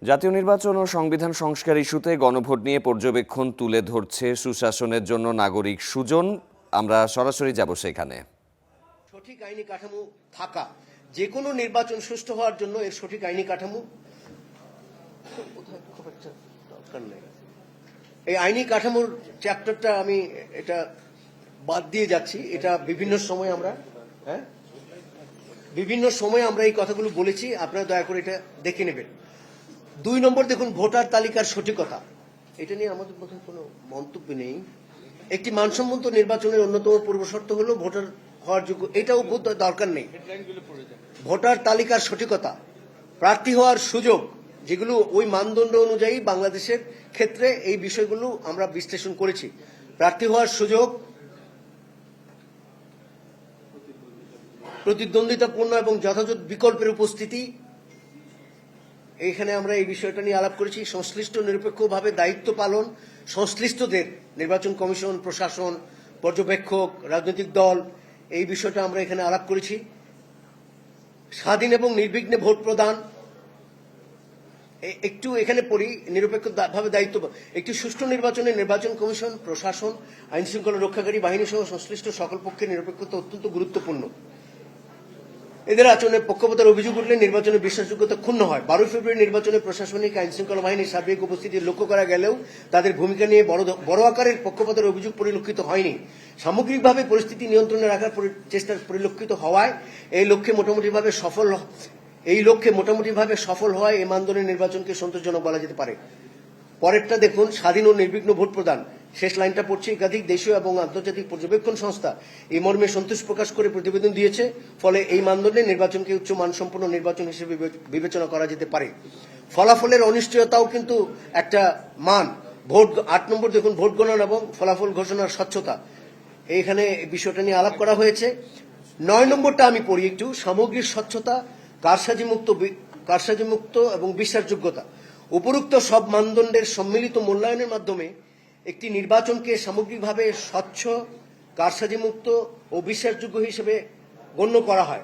জাতীয় নির্বাচন ও সংবিধান সংস্কার ইস্যুতে গণভোট নিয়ে পর্যবেক্ষণ তুলে ধরছে সুশাসনের জন্য নাগরিক সুজন। আমরা সরাসরি যাব সেখানে। সঠিক আইনি কাঠামো থাকা, যে কোনো নির্বাচন সুষ্ঠু হওয়ার জন্য এর সঠিক আইনি কাঠামো খুব একটা দরকার নেই। এই আইনি কাঠামোর চ্যাপ্টারটা আমি এটা বাদ দিয়ে যাচ্ছি। এটা বিভিন্ন সময় আমরা এই কথাগুলো বলেছি, আপনারা দয়া করে এটা দেখে নেবেন। 2 নম্বর দেখুন, ভোটার তালিকার সঠিকতা। এটা নিয়ে আমাদের মধ্যে কোনো মন্তব্য নেই। একটি মানসম্মত নির্বাচনের অন্যতম পূর্বশর্ত হলো ভোটার হওয়ার যোগ্য, এটাও দরকার নেই। ভোটার তালিকার সঠিকতা, প্রার্থী হওয়ার সুযোগ, যেগুলো ওই মানদণ্ড অনুযায়ী বাংলাদেশের ক্ষেত্রে এই বিষয়গুলো আমরা বিশ্লেষণ করেছি। প্রার্থী হওয়ার সুযোগ, প্রতিদ্বন্দ্বিতাপূর্ণ এবং যথাযথ বিকল্পের উপস্থিতি, এইখানে আমরা এই বিষয়টা নিয়ে আলাপ করেছি। সংশ্লিষ্ট নিরপেক্ষভাবে দায়িত্ব পালন সংশ্লিষ্টদের, নির্বাচন কমিশন, প্রশাসন, পর্যবেক্ষক, রাজনৈতিক দল, এই বিষয়টা আমরা এখানে আলাপ করেছি। স্বাধীন এবং নির্বিঘ্নে ভোট প্রদান, একটু এখানে পড়ি, নিরপেক্ষভাবে দায়িত্ব, একটি সুষ্ঠু নির্বাচনে নির্বাচন কমিশন, প্রশাসন, আইন শৃঙ্খলা রক্ষাকারী বাহিনী সহ সংশ্লিষ্ট সকল পক্ষের নিরপেক্ষতা অত্যন্ত গুরুত্বপূর্ণ। এদের আচরণে পক্ষপাতের অভিযোগ উঠলে নির্বাচনের বিশ্বাসযোগ্যতা ক্ষুণ্ণ হয়। 12 ফেব্রুয়ারি নির্বাচনে প্রশাসনিক আইন শৃঙ্খলা বাহিনীর সার্বিক উপস্থিতি লক্ষ্য করা গেলেও তাদের ভূমিকা নিয়ে বড় আকারের পক্ষপাতের অভিযোগ পরিলক্ষিত হয়নি। সামগ্রিকভাবে পরিস্থিতি নিয়ন্ত্রণে রাখার চেষ্টা পরিলক্ষিত হওয়ায় এই লক্ষ্যে মোটামুটিভাবে সফল হওয়ায় এই মানদণ্ডের নির্বাচনকে সন্তোষজনক বলা যেতে পারে। পরেরটা দেখুন, স্বাধীন ও নির্বিঘ্ন ভোট প্রদান। শেষ লাইনটা পড়ছি, একাধিক দেশীয় এবং আন্তর্জাতিক পর্যবেক্ষণ সংস্থা এই মর্মে সন্তোষ প্রকাশ করে প্রতিবেদন দিয়েছে। ফলে এই মানদণ্ডে নির্বাচনকে উচ্চ মানসম্পন্ন নির্বাচন হিসেবে বিবেচনা করা যেতে পারে। ফলাফলের অনিশ্চয়তাও কিন্তু একটা মান। 8 নম্বর দেখুন, ভোট গণনা এবং ফলাফল ঘোষণার স্বচ্ছতা, এইখানে বিষয়টা নিয়ে আলাপ করা হয়েছে। 9 নম্বরটা আমি পড়ি একটু, সামগ্রিক স্বচ্ছতা, কারসাজিমুক্ত এবং বিশ্বাসযোগ্যতা। উপরোক্ত সব মানদণ্ডের সম্মিলিত মূল্যায়নের মাধ্যমে একটি নির্বাচনকে সামগ্রিকভাবে স্বচ্ছ, কারসাজিমুক্ত ও বিশ্বাসযোগ্য হিসেবে গণ্য করা হয়।